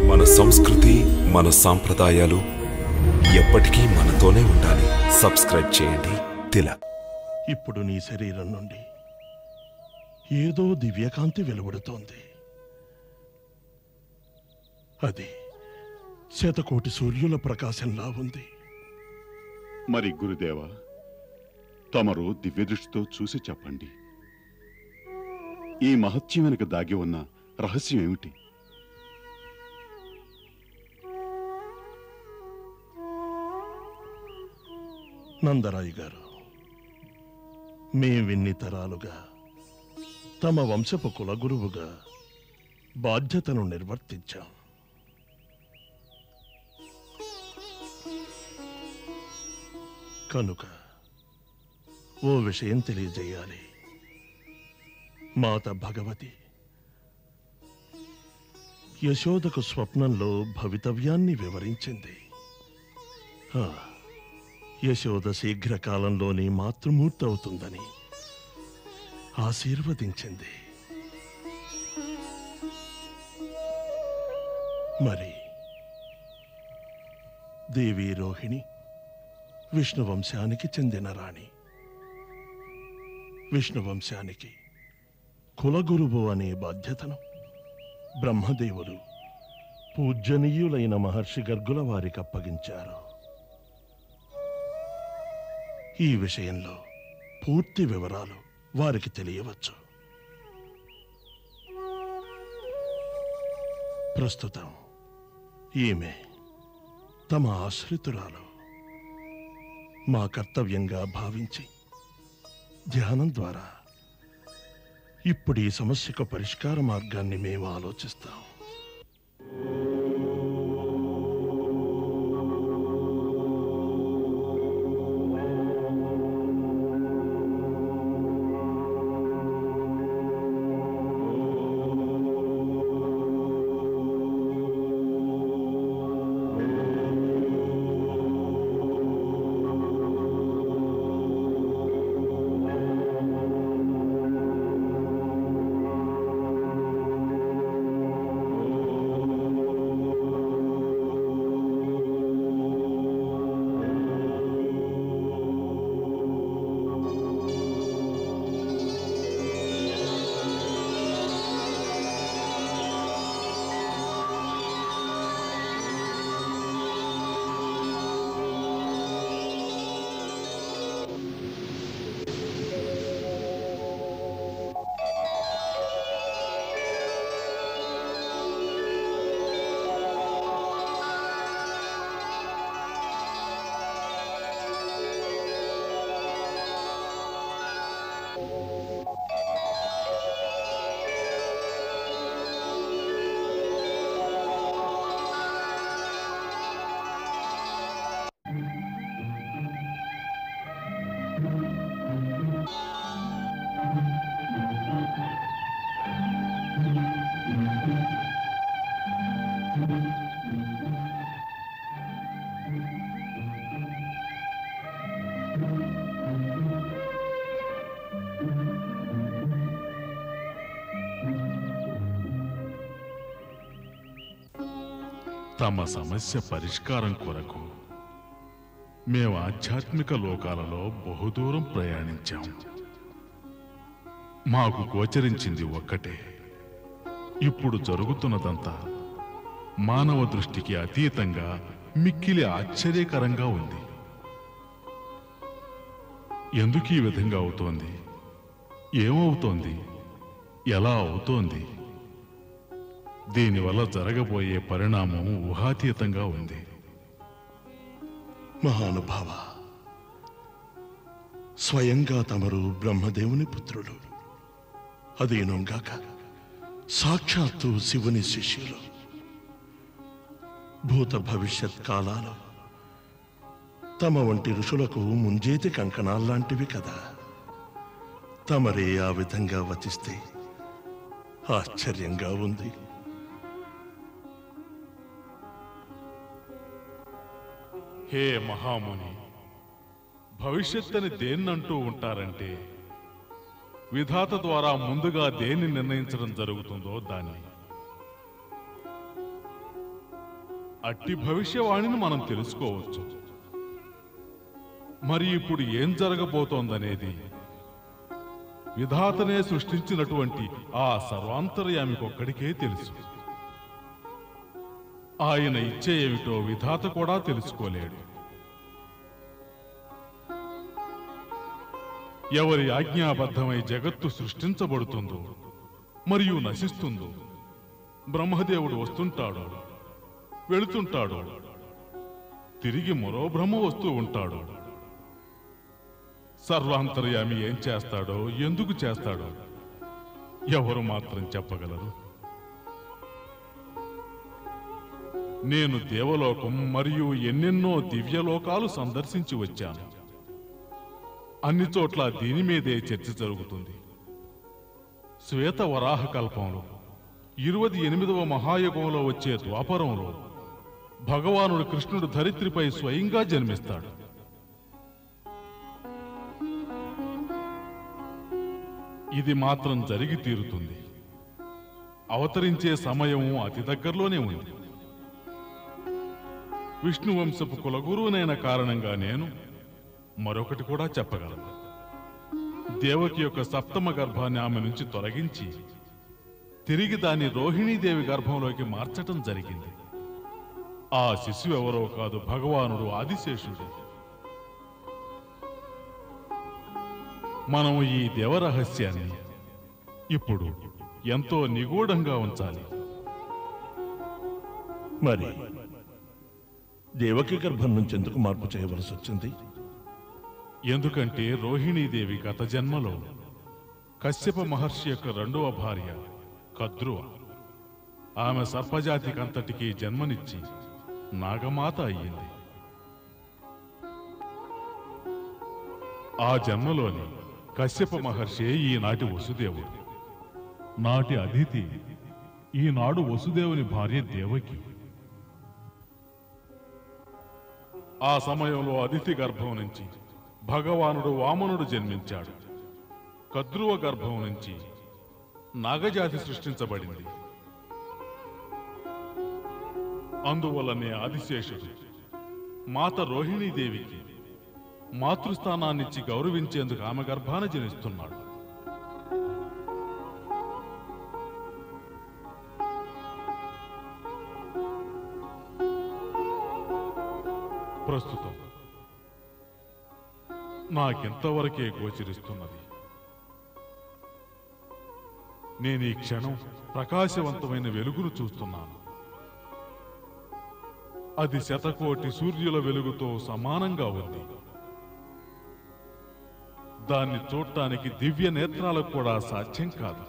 మన సంస్కృతి, మన సాంప్రదాయాలు ఎప్పటికీ మనతోనే ఉండాలి. సబ్స్క్రైబ్ చేయండి తిలక్. ఇప్పుడు నీ శరీరం నుండి ఏదో దివ్యకాంతి వెలువడుతోంది. అది శతకోటి సూర్యుల ప్రకాశంలా ఉంది. మరి గురుదేవా, తమరు దివ్య దృష్టితో చూసి చెప్పండి, ఈ మహత్యం వెనుక దాగి ఉన్న రహస్యం ఏమిటి? నందరాయ్ గారు, మేమిన్ని తరాలుగా తమ వంశపు కులగురువుగా బాధ్యతను నిర్వర్తించాం. కనుక ఓ విషయం తెలియజేయాలి. మాత భగవతి యశోదకు స్వప్నంలో భవితవ్యాన్ని వివరించింది. యశోద శీఘ్రకాలంలోనే మాతృమూర్తి అవుతుందని ఆశీర్వదించింది. మరి దేవి రోహిణి విష్ణువంశానికి చెందిన రాణి. విష్ణువంశానికి కులగురువు అనే బాధ్యతను బ్రహ్మదేవులు పూజ్యనీయులైన మహర్షి గర్గుల వారికి అప్పగించారు. ఈ విషయంలో పూర్తి వివరాలు వారికి తెలియవచ్చు. ప్రస్తుతం ఈమె తమ ఆశ్రితురాలు. మా కర్తవ్యంగా భావించి ధ్యానం ద్వారా ఇప్పుడు ఈ సమస్యకు పరిష్కార మార్గాన్ని మేము ఆలోచిస్తాం. తమ సమస్య పరిష్కారం కొరకు మేము ఆధ్యాత్మిక లోకాలలో బహుదూరం ప్రయాణించాం. మాకు గోచరించింది ఒక్కటే. ఇప్పుడు జరుగుతున్నదంతా మానవ దృష్టికి అతీతంగా మిక్కిలి ఆశ్చర్యకరంగా ఉంది. ఎందుకు ఈ విధంగా అవుతోంది? ఏమవుతోంది? ఎలా అవుతోంది? దీనివల్ల జరగబోయే పరిణామం ఊహాతీతంగా ఉంది. మహానుభావ, స్వయంగా తమరు బ్రహ్మదేవుని పుత్రులు, అదేనుగాక సాక్షాత్తు శివుని శిష్యులు. భూత భవిష్యత్ కాలాలు తమ వంటి ఋషులకు ముంజేతి కంకణాల్లాంటివి కదా. తమరే ఆ విధంగా వచిస్తే ఆశ్చర్యంగా ఉంది. హే మహాముని, భవిష్యత్తని దేన్నంటూ ఉంటారంటే విధాత ద్వారా ముందుగా దేన్ని నిర్ణయించడం జరుగుతుందో దాన్ని. అట్టి భవిష్యవాణిని మనం తెలుసుకోవచ్చు. మరి ఇప్పుడు ఏం జరగబోతోందనేది విధాతనే సృష్టించినటువంటి ఆ సర్వాంతర్యామికొక్కడికే తెలుసు. ఆయన ఇచ్చే ఏమిటో విధాత కూడా తెలుసుకోలేడు. ఎవరి ఆజ్ఞాబద్ధమై జగత్తు సృష్టించబడుతుందో మరియు నశిస్తుందో బ్రహ్మదేవుడు వస్తుంటాడు, వెళుతుంటాడు, తిరిగి మరో బ్రహ్మ వస్తూ ఉంటాడు. సర్వాంతర్యామి ఏం చేస్తాడో, ఎందుకు చేస్తాడో ఎవరు మాత్రం చెప్పగలరు? నేను దేవలోకం మరియు ఎన్నెన్నో దివ్యలోకాలు సందర్శించి వచ్చాను. అన్ని చోట్ల దీని మీదే చర్చ జరుగుతుంది. శ్వేత వరాహ కల్పంలో 28వ మహాయుగంలో వచ్చే ద్వాపరంలో భగవానుడు కృష్ణుడు ధరిత్రిపై స్వయంగా జన్మిస్తాడు. ఇది మాత్రం జరిగి తీరుతుంది. అవతరించే సమయం అతి దగ్గరలోనే ఉంది. విష్ణువంశపు కులగురువునైన కారణంగా నేను మరొకటి కూడా చెప్పగలను. దేవకి యొక్క సప్తమ గర్భాన్ని ఆమె నుంచి తొలగించి తిరిగి దాన్ని రోహిణీదేవి గర్భంలోకి మార్చటం జరిగింది. ఆ శిశువు ఎవరో కాదు, భగవానుడు ఆదిశేషుడు. మనం ఈ దేవరహస్యాన్ని ఇప్పుడు ఎంతో నిగూఢంగా ఉంచాలి. మరి దేవకి గర్భం నుంచి ఎందుకు మార్పు చేయవలసి వచ్చింది? ఎందుకంటే రోహిణీదేవి గత జన్మలో కశ్యప మహర్షి యొక్క రెండవ భార్య కద్రువ. ఆమె సర్పజాతికంతటికీ జన్మనిచ్చి నాగమాత అయ్యింది. ఆ జన్మలోని కశ్యప మహర్షి ఈనాటి వసుదేవుడు. నాటి అదితి ఈనాడు వసుదేవుని భార్య దేవకి. ఆ సమయంలో అదితి గర్భం నుంచి భగవానుడు వామనుడు జన్మించాడు. కద్రువ గర్భం నుంచి నాగజాతి సృష్టించబడింది. అందువల్లనే ఆదిశేషుడు మాత రోహిణీదేవికి మాతృస్థానాన్నిచ్చి గౌరవించేందుకు ఆమె గర్భాన జనిస్తున్నాడు. ప్రస్తుతం నాకెంతవరకే గోచరిస్తున్నది. నేను ఈ క్షణం ప్రకాశవంతమైన వెలుగును చూస్తున్నాను. అది శతకోటి సూర్యుల వెలుగుతో సమానంగా ఉంది. దాన్ని చూడటానికి దివ్య నేత్రాలకు కూడా సాధ్యం కాదు.